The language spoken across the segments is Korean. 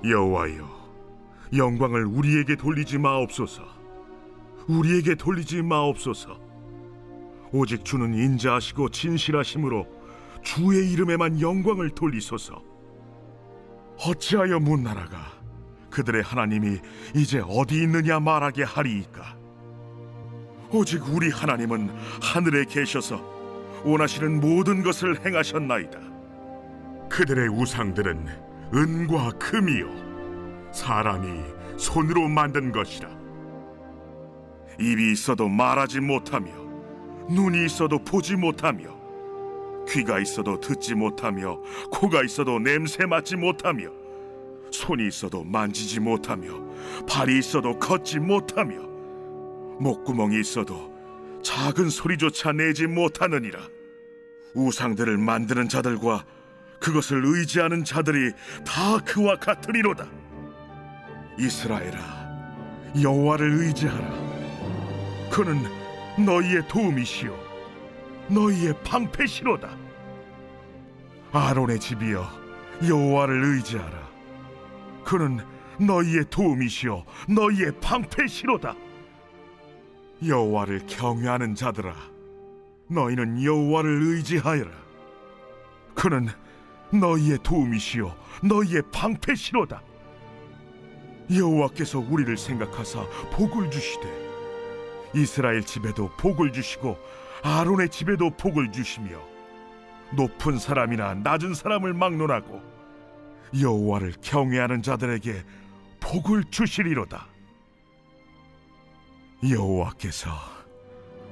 여호와여, 영광을 우리에게 돌리지 마옵소서. 우리에게 돌리지 마옵소서. 오직 주는 인자하시고 진실하심으로 주의 이름에만 영광을 돌리소서. 어찌하여 문나라가 그들의 하나님이 이제 어디 있느냐 말하게 하리이까? 오직 우리 하나님은 하늘에 계셔서 원하시는 모든 것을 행하셨나이다. 그들의 우상들은 은과 금이요 사람이 손으로 만든 것이라. 입이 있어도 말하지 못하며, 눈이 있어도 보지 못하며, 귀가 있어도 듣지 못하며, 코가 있어도 냄새 맡지 못하며, 손이 있어도 만지지 못하며, 발이 있어도 걷지 못하며, 목구멍이 있어도 작은 소리조차 내지 못하느니라. 우상들을 만드는 자들과 그것을 의지하는 자들이 다 그와 같으리로다. 이스라엘아, 여호와를 의지하라. 그는 너희의 도움이시요 너희의 방패시로다. 아론의 집이여, 여호와를 의지하라. 그는 너희의 도움이시요 너희의 방패시로다. 여호와를 경외하는 자들아, 너희는 여호와를 의지하여라. 그는 너희의 도움이시요 너희의 방패시로다. 여호와께서 우리를 생각하사 복을 주시되 이스라엘 집에도 복을 주시고 아론의 집에도 복을 주시며 높은 사람이나 낮은 사람을 막론하고 여호와를 경외하는 자들에게 복을 주시리로다. 여호와께서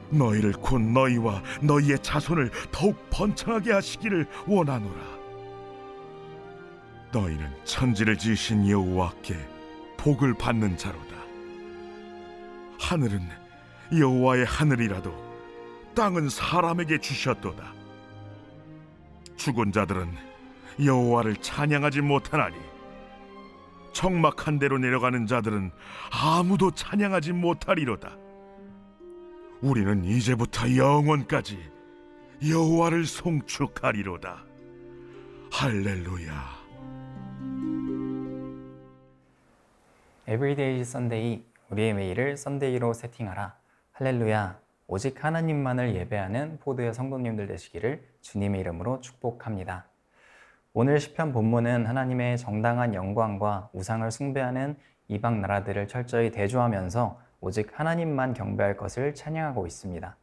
너희를 곧 너희와 너희의 자손을 더욱 번창하게 하시기를 원하노라. 너희는 천지를 지으신 여호와께 복을 받는 자로다. 하늘은 여호와의 하늘이라도 땅은 사람에게 주셨도다. 죽은 자들은 여호와를 찬양하지 못하나니 적막한 데로 내려가는 자들은 아무도 찬양하지 못하리로다. 우리는 이제부터 영원까지 여호와를 송축하리로다. 할렐루야. 에브리데이 썬데이, 우리의 매일을 썬데이로 세팅하라. 할렐루야. 오직 하나님만을 예배하는 포도의 성도님들 되시기를 주님의 이름으로 축복합니다. 오늘 시편 본문은 하나님의 정당한 영광과 우상을 숭배하는 이방 나라들을 철저히 대조하면서 오직 하나님만 경배할 것을 찬양하고 있습니다.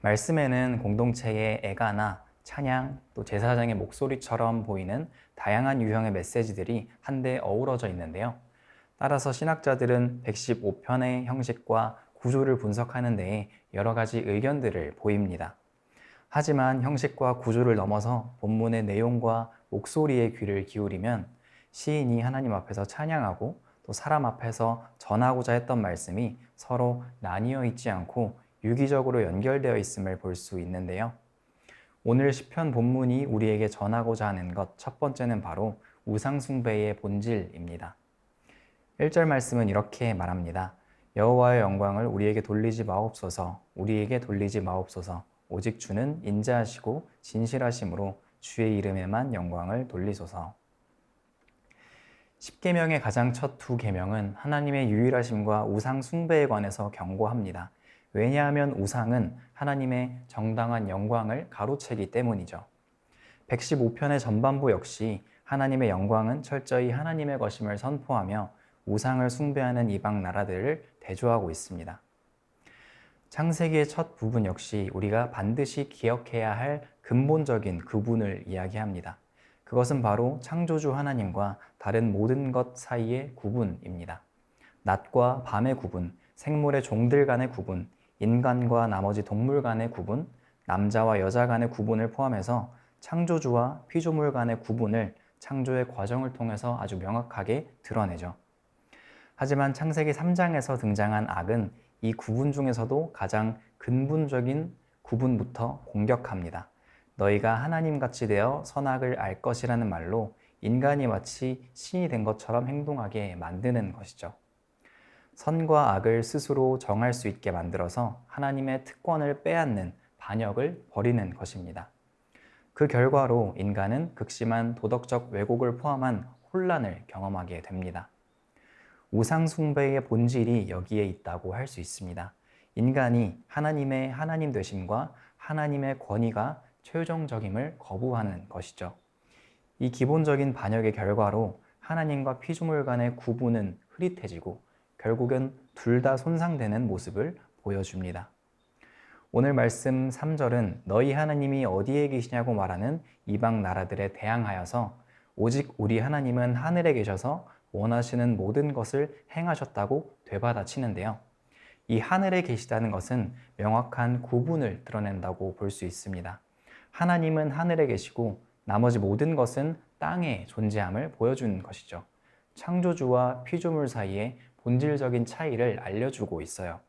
말씀에는 공동체의 애가나 찬양, 또 제사장의 목소리처럼 보이는 다양한 유형의 메시지들이 한데 어우러져 있는데요. 따라서 신학자들은 115편의 형식과 구조를 분석하는 데에 여러 가지 의견들을 보입니다. 하지만 형식과 구조를 넘어서 본문의 내용과 목소리에 귀를 기울이면 시인이 하나님 앞에서 찬양하고 또 사람 앞에서 전하고자 했던 말씀이 서로 나뉘어 있지 않고 유기적으로 연결되어 있음을 볼 수 있는데요. 오늘 시편 본문이 우리에게 전하고자 하는 것 첫 번째는 바로 우상숭배의 본질입니다. 1절 말씀은 이렇게 말합니다. 여호와의 영광을 우리에게 돌리지 마옵소서. 우리에게 돌리지 마옵소서. 오직 주는 인자하시고 진실하심으로 주의 이름에만 영광을 돌리소서. 십계명의 가장 첫 두 계명은 하나님의 유일하심과 우상 숭배에 관해서 경고합니다. 왜냐하면 우상은 하나님의 정당한 영광을 가로채기 때문이죠. 115편의 전반부 역시 하나님의 영광은 철저히 하나님의 것임을 선포하며 우상을 숭배하는 이방 나라들을 대조하고 있습니다. 창세기의 첫 부분 역시 우리가 반드시 기억해야 할 근본적인 구분을 이야기합니다. 그것은 바로 창조주 하나님과 다른 모든 것 사이의 구분입니다. 낮과 밤의 구분, 생물의 종들 간의 구분, 인간과 나머지 동물 간의 구분, 남자와 여자 간의 구분을 포함해서 창조주와 피조물 간의 구분을 창조의 과정을 통해서 아주 명확하게 드러내죠. 하지만 창세기 3장에서 등장한 악은 이 구분 중에서도 가장 근본적인 구분부터 공격합니다. 너희가 하나님같이 되어 선악을 알 것이라는 말로 인간이 마치 신이 된 것처럼 행동하게 만드는 것이죠. 선과 악을 스스로 정할 수 있게 만들어서 하나님의 특권을 빼앗는 반역을 벌이는 것입니다. 그 결과로 인간은 극심한 도덕적 왜곡을 포함한 혼란을 경험하게 됩니다. 우상 숭배의 본질이 여기에 있다고 할 수 있습니다. 인간이 하나님의 하나님 되심과 하나님의 권위가 최종적임을 거부하는 것이죠. 이 기본적인 반역의 결과로 하나님과 피조물 간의 구분은 흐릿해지고 결국은 둘 다 손상되는 모습을 보여줍니다. 오늘 말씀 3절은 너희 하나님이 어디에 계시냐고 말하는 이방 나라들에 대항하여서 오직 우리 하나님은 하늘에 계셔서 원하시는 모든 것을 행하셨다고 되받아치는데요. 이 하늘에 계시다는 것은 명확한 구분을 드러낸다고 볼 수 있습니다. 하나님은 하늘에 계시고 나머지 모든 것은 땅에 존재함을 보여주는 것이죠. 창조주와 피조물 사이의 본질적인 차이를 알려주고 있어요.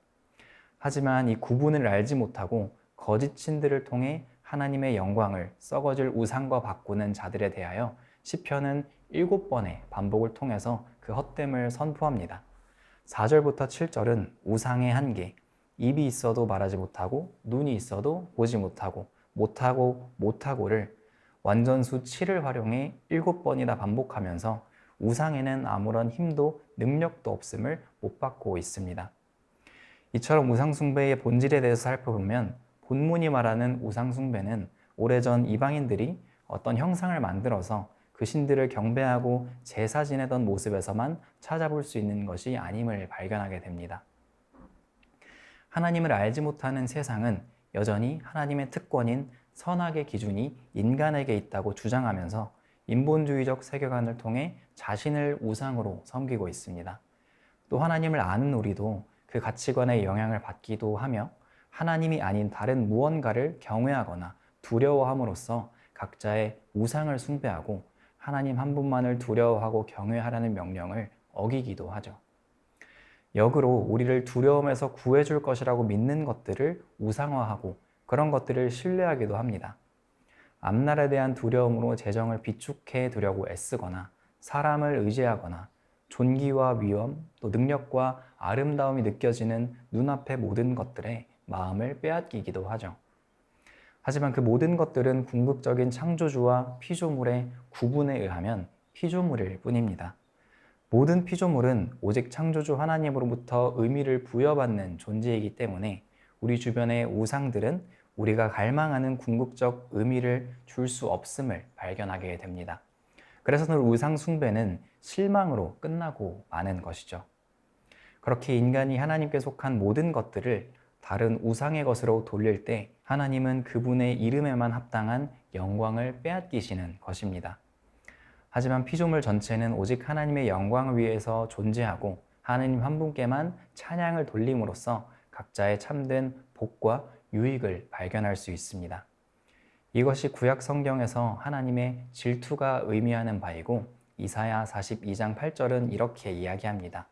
하지만 이 구분을 알지 못하고 거짓 신들을 통해 하나님의 영광을 썩어질 우상과 바꾸는 자들에 대하여 시편은 7번의 반복을 통해서 그 헛됨을 선포합니다. 4절부터 7절은 우상의 한계, 입이 있어도 말하지 못하고 눈이 있어도 보지 못하고를 완전수 7을 활용해 7번이나 반복하면서 우상에는 아무런 힘도 능력도 없음을 못 받고 있습니다. 이처럼 우상숭배의 본질에 대해서 살펴보면 본문이 말하는 우상숭배는 오래전 이방인들이 어떤 형상을 만들어서 그 신들을 경배하고 제사 지내던 모습에서만 찾아볼 수 있는 것이 아님을 발견하게 됩니다. 하나님을 알지 못하는 세상은 여전히 하나님의 특권인 선악의 기준이 인간에게 있다고 주장하면서 인본주의적 세계관을 통해 자신을 우상으로 섬기고 있습니다. 또 하나님을 아는 우리도 그 가치관의 영향을 받기도 하며 하나님이 아닌 다른 무언가를 경외하거나 두려워함으로써 각자의 우상을 숭배하고 하나님 한 분만을 두려워하고 경외하라는 명령을 어기기도 하죠. 역으로 우리를 두려움에서 구해줄 것이라고 믿는 것들을 우상화하고 그런 것들을 신뢰하기도 합니다. 앞날에 대한 두려움으로 재정을 비축해 두려고 애쓰거나 사람을 의지하거나 존귀와 위엄, 또 능력과 아름다움이 느껴지는 눈앞의 모든 것들에 마음을 빼앗기기도 하죠. 하지만 그 모든 것들은 궁극적인 창조주와 피조물의 구분에 의하면 피조물일 뿐입니다. 모든 피조물은 오직 창조주 하나님으로부터 의미를 부여받는 존재이기 때문에 우리 주변의 우상들은 우리가 갈망하는 궁극적 의미를 줄 수 없음을 발견하게 됩니다. 그래서 우상 숭배는 실망으로 끝나고 마는 것이죠. 그렇게 인간이 하나님께 속한 모든 것들을 다른 우상의 것으로 돌릴 때 하나님은 그분의 이름에만 합당한 영광을 빼앗기시는 것입니다. 하지만 피조물 전체는 오직 하나님의 영광을 위해서 존재하고 하나님 한 분께만 찬양을 돌림으로써 각자의 참된 복과 유익을 발견할 수 있습니다. 이것이 구약 성경에서 하나님의 질투가 의미하는 바이고 이사야 42장 8절은 이렇게 이야기합니다.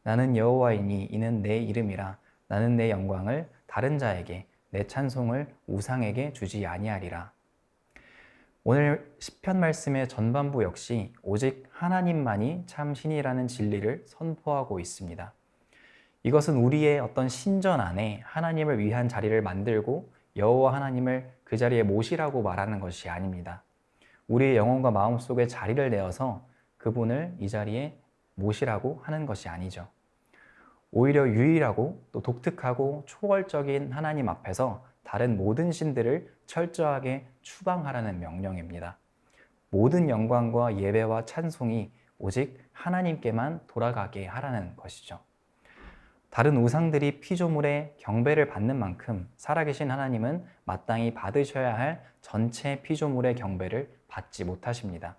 나는 여호와이니 이는 내 이름이라 나는 내 영광을 다른 자에게 내 찬송을 우상에게 주지 아니하리라. 오늘 시편 말씀의 전반부 역시 오직 하나님만이 참 신이라는 진리를 선포하고 있습니다. 이것은 우리의 어떤 신전 안에 하나님을 위한 자리를 만들고 여호와 하나님을 그 자리에 모시라고 말하는 것이 아닙니다. 우리의 영혼과 마음속에 자리를 내어서 그분을 이 자리에 모시라고 하는 것이 아니죠. 오히려 유일하고 또 독특하고 초월적인 하나님 앞에서 다른 모든 신들을 철저하게 추방하라는 명령입니다. 모든 영광과 예배와 찬송이 오직 하나님께만 돌아가게 하라는 것이죠. 다른 우상들이 피조물의 경배를 받는 만큼 살아계신 하나님은 마땅히 받으셔야 할 전체 피조물의 경배를 받지 못하십니다.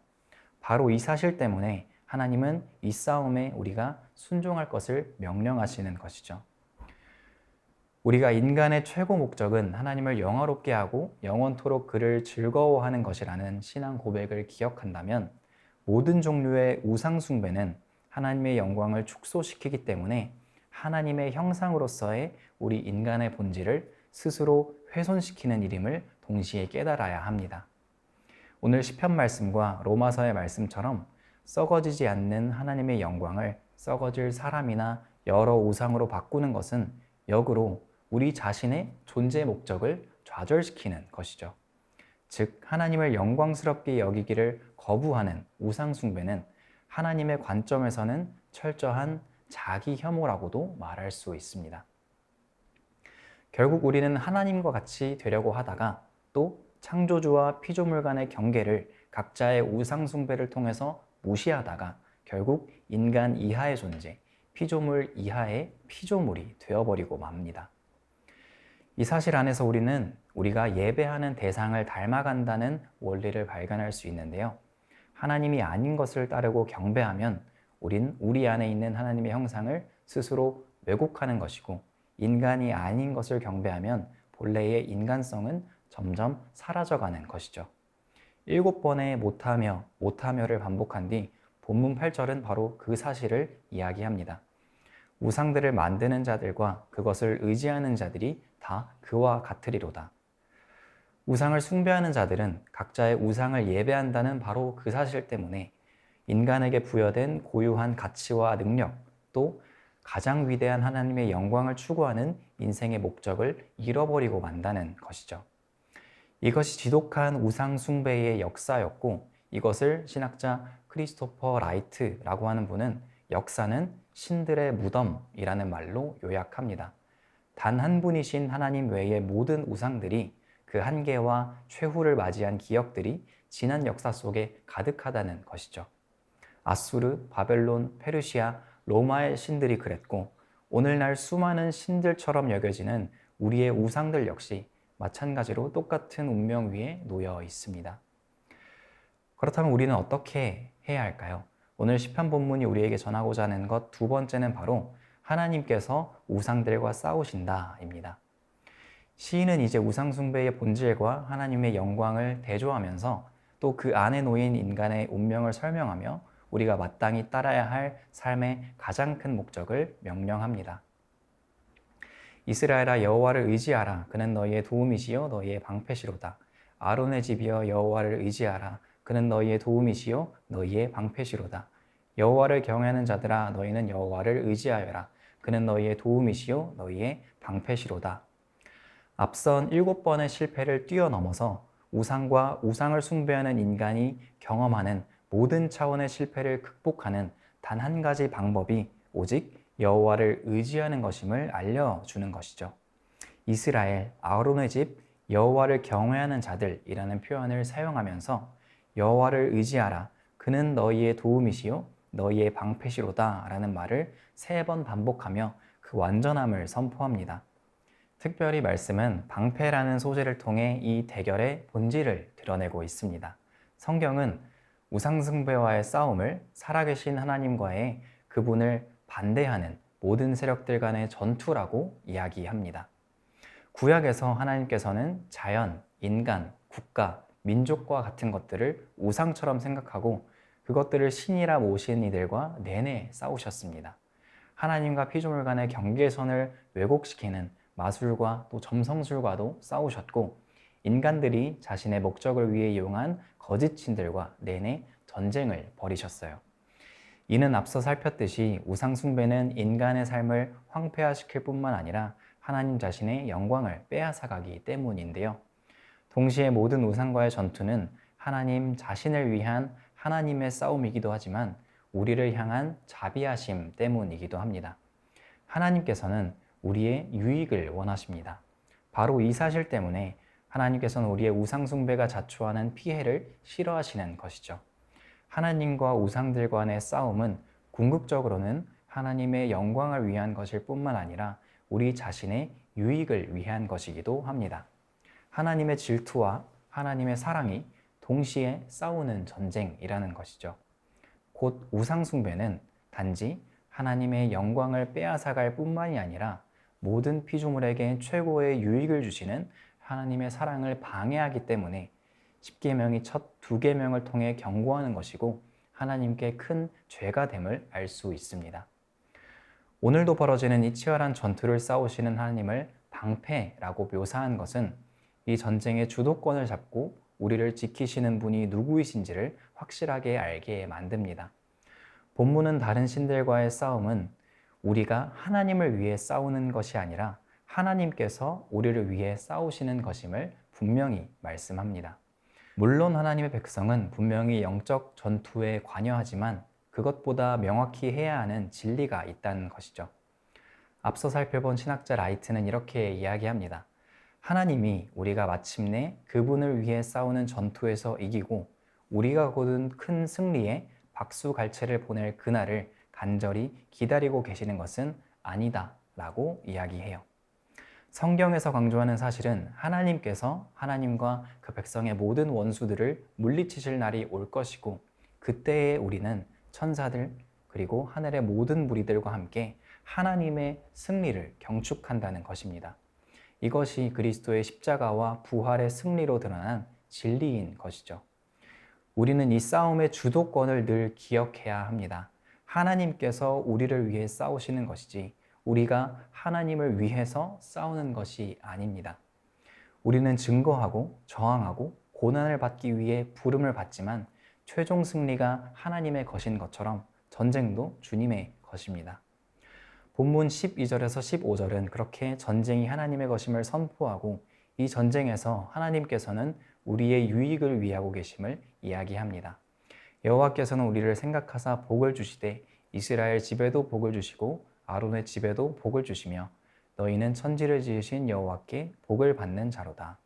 바로 이 사실 때문에 하나님은 이 싸움에 우리가 순종할 것을 명령하시는 것이죠. 우리가 인간의 최고 목적은 하나님을 영화롭게 하고 영원토록 그를 즐거워하는 것이라는 신앙 고백을 기억한다면 모든 종류의 우상 숭배는 하나님의 영광을 축소시키기 때문에 하나님의 형상으로서의 우리 인간의 본질을 스스로 훼손시키는 일임을 동시에 깨달아야 합니다. 오늘 시편 말씀과 로마서의 말씀처럼 썩어지지 않는 하나님의 영광을 썩어질 사람이나 여러 우상으로 바꾸는 것은 역으로 우리 자신의 존재 목적을 좌절시키는 것이죠. 즉 하나님을 영광스럽게 여기기를 거부하는 우상 숭배는 하나님의 관점에서는 철저한 자기 혐오라고도 말할 수 있습니다. 결국 우리는 하나님과 같이 되려고 하다가 또 창조주와 피조물 간의 경계를 각자의 우상 숭배를 통해서 무시하다가 결국 인간 이하의 존재, 피조물 이하의 피조물이 되어버리고 맙니다. 이 사실 안에서 우리는 우리가 예배하는 대상을 닮아간다는 원리를 발견할 수 있는데요. 하나님이 아닌 것을 따르고 경배하면 우린 우리 안에 있는 하나님의 형상을 스스로 왜곡하는 것이고, 인간이 아닌 것을 경배하면 본래의 인간성은 점점 사라져가는 것이죠. 7번의 못하며를 반복한 뒤 본문 8절은 바로 그 사실을 이야기합니다. 우상들을 만드는 자들과 그것을 의지하는 자들이 다 그와 같으리로다. 우상을 숭배하는 자들은 각자의 우상을 예배한다는 바로 그 사실 때문에 인간에게 부여된 고유한 가치와 능력, 또 가장 위대한 하나님의 영광을 추구하는 인생의 목적을 잃어버리고 만다는 것이죠. 이것이 지독한 우상 숭배의 역사였고, 이것을 신학자 크리스토퍼 라이트라고 하는 분은 역사는 신들의 무덤이라는 말로 요약합니다. 단 한 분이신 하나님 외의 모든 우상들이 그 한계와 최후를 맞이한 기억들이 지난 역사 속에 가득하다는 것이죠. 아수르, 바벨론, 페르시아, 로마의 신들이 그랬고, 오늘날 수많은 신들처럼 여겨지는 우리의 우상들 역시 마찬가지로 똑같은 운명 위에 놓여 있습니다. 그렇다면 우리는 어떻게 해야 할까요? 오늘 시편 본문이 우리에게 전하고자 하는 것 두 번째는 바로 하나님께서 우상들과 싸우신다입니다. 시인은 이제 우상 숭배의 본질과 하나님의 영광을 대조하면서 또 그 안에 놓인 인간의 운명을 설명하며 우리가 마땅히 따라야 할 삶의 가장 큰 목적을 명령합니다. 이스라엘아, 여호와를 의지하라. 그는 너희의 도움이시요 너희의 방패시로다. 아론의 집이여, 여호와를 의지하라. 그는 너희의 도움이시요 너희의 방패시로다. 여호와를 경외하는 자들아, 너희는 여호와를 의지하여라. 그는 너희의 도움이시요 너희의 방패시로다. 앞선 7번의 실패를 뛰어넘어서 우상과 우상을 숭배하는 인간이 경험하는 모든 차원의 실패를 극복하는 단 한 가지 방법이 오직 여호와를 의지하는 것임을 알려주는 것이죠. 이스라엘, 아론의 집, 여호와를 경외하는 자들이라는 표현을 사용하면서 여호와를 의지하라. 그는 너희의 도움이시요 너희의 방패시로다 라는 말을 3번 반복하며 그 완전함을 선포합니다. 특별히 말씀은 방패라는 소재를 통해 이 대결의 본질을 드러내고 있습니다. 성경은 우상숭배와의 싸움을 살아계신 하나님과의 그분을 반대하는 모든 세력들 간의 전투라고 이야기합니다. 구약에서 하나님께서는 자연, 인간, 국가, 민족과 같은 것들을 우상처럼 생각하고 그것들을 신이라 모신 이들과 내내 싸우셨습니다. 하나님과 피조물 간의 경계선을 왜곡시키는 마술과 또 점성술과도 싸우셨고, 인간들이 자신의 목적을 위해 이용한 거짓 신들과 내내 전쟁을 벌이셨어요. 이는 앞서 살폈듯이 우상 숭배는 인간의 삶을 황폐화시킬 뿐만 아니라 하나님 자신의 영광을 빼앗아가기 때문인데요. 동시에 모든 우상과의 전투는 하나님 자신을 위한 하나님의 싸움이기도 하지만 우리를 향한 자비하심 때문이기도 합니다. 하나님께서는 우리의 유익을 원하십니다. 바로 이 사실 때문에 하나님께서는 우리의 우상 숭배가 자초하는 피해를 싫어하시는 것이죠. 하나님과 우상들 간의 싸움은 궁극적으로는 하나님의 영광을 위한 것일 뿐만 아니라 우리 자신의 유익을 위한 것이기도 합니다. 하나님의 질투와 하나님의 사랑이 동시에 싸우는 전쟁이라는 것이죠. 곧 우상 숭배는 단지 하나님의 영광을 빼앗아갈 뿐만이 아니라 모든 피조물에게 최고의 유익을 주시는 하나님의 사랑을 방해하기 때문에 십계명이 첫 2계명을 통해 경고하는 것이고 하나님께 큰 죄가 됨을 알 수 있습니다. 오늘도 벌어지는 이 치열한 전투를 싸우시는 하나님을 방패라고 묘사한 것은 이 전쟁의 주도권을 잡고 우리를 지키시는 분이 누구이신지를 확실하게 알게 만듭니다. 본문은 다른 신들과의 싸움은 우리가 하나님을 위해 싸우는 것이 아니라 하나님께서 우리를 위해 싸우시는 것임을 분명히 말씀합니다. 물론 하나님의 백성은 분명히 영적 전투에 관여하지만 그것보다 명확히 해야 하는 진리가 있다는 것이죠. 앞서 살펴본 신학자 라이트는 이렇게 이야기합니다. 하나님이 우리가 마침내 그분을 위해 싸우는 전투에서 이기고 우리가 거둔 큰 승리에 박수갈채를 보낼 그날을 간절히 기다리고 계시는 것은 아니다 라고 이야기해요. 성경에서 강조하는 사실은 하나님께서 하나님과 그 백성의 모든 원수들을 물리치실 날이 올 것이고 그때에 우리는 천사들 그리고 하늘의 모든 무리들과 함께 하나님의 승리를 경축한다는 것입니다. 이것이 그리스도의 십자가와 부활의 승리로 드러난 진리인 것이죠. 우리는 이 싸움의 주도권을 늘 기억해야 합니다. 하나님께서 우리를 위해 싸우시는 것이지 우리가 하나님을 위해서 싸우는 것이 아닙니다. 우리는 증거하고 저항하고 고난을 받기 위해 부름을 받지만 최종 승리가 하나님의 것인 것처럼 전쟁도 주님의 것입니다. 본문 12절에서 15절은 그렇게 전쟁이 하나님의 것임을 선포하고 이 전쟁에서 하나님께서는 우리의 유익을 위하고 계심을 이야기합니다. 여호와께서는 우리를 생각하사 복을 주시되 이스라엘 집에도 복을 주시고 아론의 집에도 복을 주시며 너희는 천지를 지으신 여호와께 복을 받는 자로다.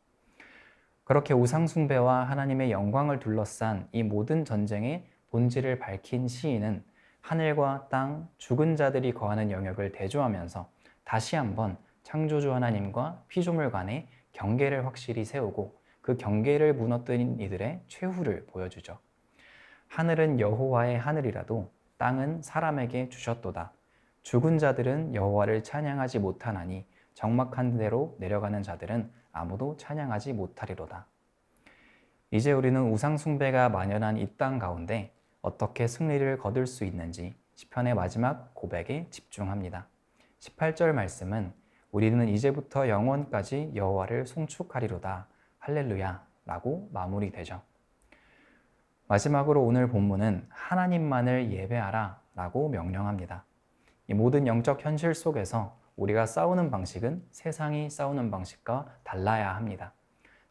그렇게 우상 숭배와 하나님의 영광을 둘러싼 이 모든 전쟁의 본질을 밝힌 시인은 하늘과 땅, 죽은 자들이 거하는 영역을 대조하면서 다시 한번 창조주 하나님과 피조물 간의 경계를 확실히 세우고 그 경계를 무너뜨린 이들의 최후를 보여주죠. 하늘은 여호와의 하늘이라도 땅은 사람에게 주셨도다. 죽은 자들은 여호와를 찬양하지 못하나니 적막한 대로 내려가는 자들은 아무도 찬양하지 못하리로다. 이제 우리는 우상 숭배가 만연한 이 땅 가운데 어떻게 승리를 거둘 수 있는지 시편의 마지막 고백에 집중합니다. 18절 말씀은 우리는 이제부터 영원까지 여호와를 송축하리로다. 할렐루야 라고 마무리되죠. 마지막으로 오늘 본문은 하나님만을 예배하라 라고 명령합니다. 이 모든 영적 현실 속에서 우리가 싸우는 방식은 세상이 싸우는 방식과 달라야 합니다.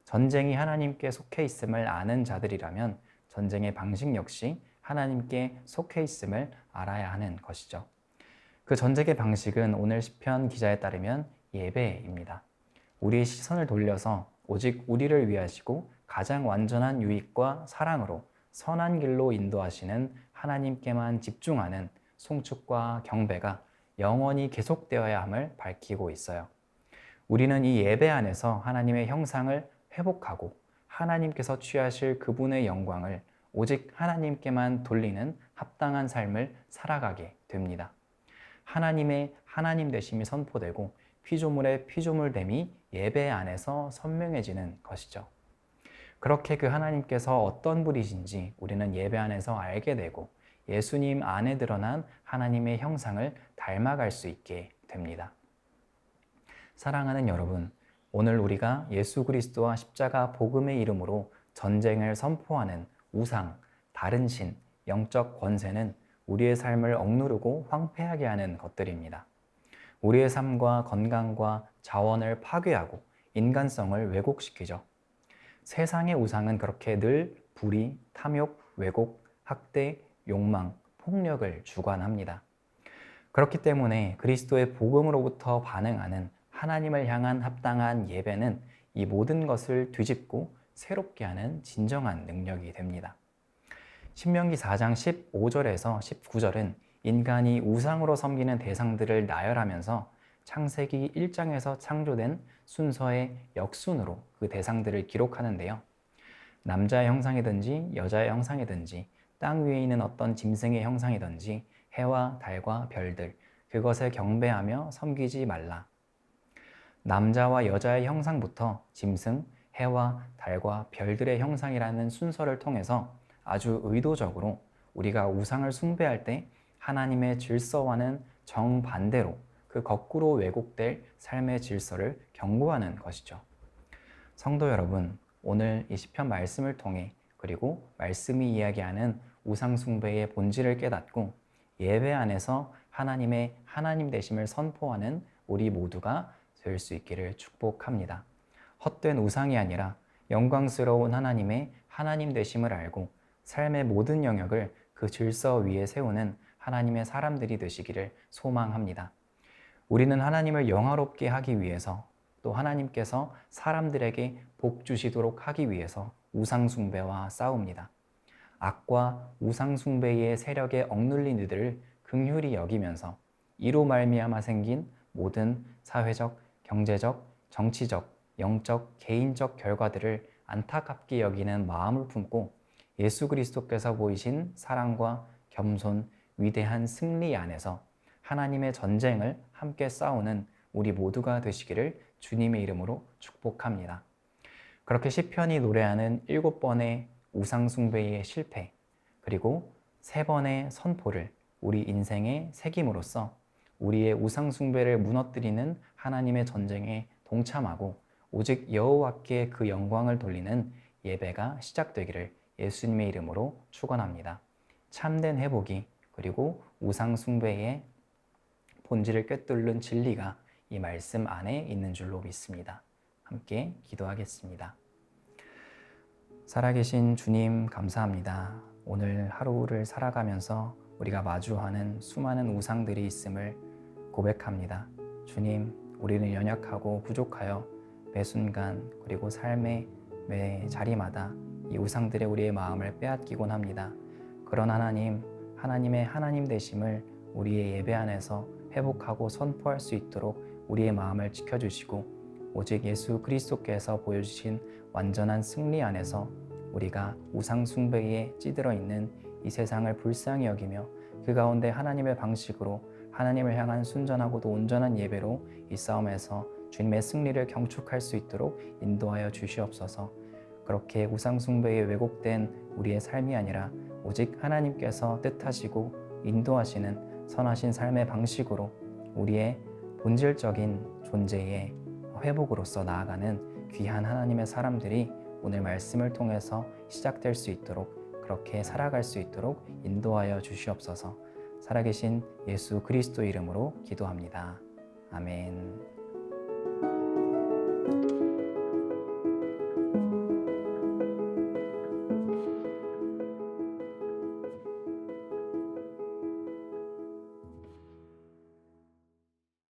전쟁이 하나님께 속해 있음을 아는 자들이라면 전쟁의 방식 역시 하나님께 속해 있음을 알아야 하는 것이죠. 그 전쟁의 방식은 오늘 시편 기자에 따르면 예배입니다. 우리의 시선을 돌려서 오직 우리를 위하시고 가장 완전한 유익과 사랑으로 선한 길로 인도하시는 하나님께만 집중하는 송축과 경배가 영원히 계속되어야 함을 밝히고 있어요. 우리는 이 예배 안에서 하나님의 형상을 회복하고 하나님께서 취하실 그분의 영광을 오직 하나님께만 돌리는 합당한 삶을 살아가게 됩니다. 하나님의 하나님 되심이 선포되고 피조물의 피조물됨이 예배 안에서 선명해지는 것이죠. 그렇게 그 하나님께서 어떤 분이신지 우리는 예배 안에서 알게 되고 예수님 안에 드러난 하나님의 형상을 닮아갈 수 있게 됩니다. 사랑하는 여러분, 오늘 우리가 예수 그리스도와 십자가 복음의 이름으로 전쟁을 선포하는 우상, 다른 신, 영적 권세는 우리의 삶을 억누르고 황폐하게 하는 것들입니다. 우리의 삶과 건강과 자원을 파괴하고 인간성을 왜곡시키죠. 세상의 우상은 그렇게 늘 불의, 탐욕, 왜곡, 학대, 욕망, 폭력을 주관합니다. 그렇기 때문에 그리스도의 복음으로부터 반응하는 하나님을 향한 합당한 예배는 이 모든 것을 뒤집고 새롭게 하는 진정한 능력이 됩니다. 신명기 4장 15절에서 19절은 인간이 우상으로 섬기는 대상들을 나열하면서 창세기 1장에서 창조된 순서의 역순으로 그 대상들을 기록하는데요. 남자의 형상이든지 여자의 형상이든지 땅 위에 있는 어떤 짐승의 형상이든지 해와 달과 별들, 그것에 경배하며 섬기지 말라. 남자와 여자의 형상부터 짐승, 해와 달과 별들의 형상이라는 순서를 통해서 아주 의도적으로 우리가 우상을 숭배할 때 하나님의 질서와는 정반대로 그 거꾸로 왜곡될 삶의 질서를 경고하는 것이죠. 성도 여러분, 오늘 이 시편 말씀을 통해 그리고 말씀이 이야기하는 우상 숭배의 본질을 깨닫고 예배 안에서 하나님의 하나님 되심을 선포하는 우리 모두가 될 수 있기를 축복합니다. 헛된 우상이 아니라 영광스러운 하나님의 하나님 되심을 알고 삶의 모든 영역을 그 질서 위에 세우는 하나님의 사람들이 되시기를 소망합니다. 우리는 하나님을 영화롭게 하기 위해서, 또 하나님께서 사람들에게 복 주시도록 하기 위해서 우상숭배와 싸웁니다. 악과 우상숭배의 세력에 억눌린 이들을 긍휼히 여기면서 이로 말미암아 생긴 모든 사회적, 경제적, 정치적, 영적, 개인적 결과들을 안타깝게 여기는 마음을 품고 예수 그리스도께서 보이신 사랑과 겸손, 위대한 승리 안에서 하나님의 전쟁을 함께 싸우는 우리 모두가 되시기를 주님의 이름으로 축복합니다. 그렇게 시편이 노래하는 7번의 우상숭배의 실패, 그리고 3번의 선포를 우리 인생에 새김으로써 우리의 우상숭배를 무너뜨리는 하나님의 전쟁에 동참하고 오직 여호와께 그 영광을 돌리는 예배가 시작되기를 예수님의 이름으로 축원합니다. 참된 회복이, 그리고 우상숭배의 본질을 꿰뚫는 진리가 이 말씀 안에 있는 줄로 믿습니다. 함께 기도하겠습니다. 살아계신 주님, 감사합니다. 오늘 하루를 살아가면서 우리가 마주하는 수많은 우상들이 있음을 고백합니다. 주님, 우리는 연약하고 부족하여 매 순간, 그리고 삶의 매 자리마다 이 우상들의 우리의 마음을 빼앗기곤 합니다. 그런 하나님, 하나님의 하나님 되심을 우리의 예배 안에서 회복하고 선포할 수 있도록 우리의 마음을 지켜주시고 오직 예수 그리스도께서 보여주신 완전한 승리 안에서 우리가 우상 숭배에 찌들어 있는 이 세상을 불쌍히 여기며 그 가운데 하나님의 방식으로 하나님을 향한 순전하고도 온전한 예배로 이 싸움에서 주님의 승리를 경축할 수 있도록 인도하여 주시옵소서. 그렇게 우상 숭배에 왜곡된 우리의 삶이 아니라 오직 하나님께서 뜻하시고 인도하시는 선하신 삶의 방식으로 우리의 본질적인 존재의 회복으로서 나아가는 귀한 하나님의 사람들이 오늘 말씀을 통해서 시작될 수 있도록, 그렇게 살아갈 수 있도록 인도하여 주시옵소서. 살아계신 예수 그리스도 이름으로 기도합니다. 아멘.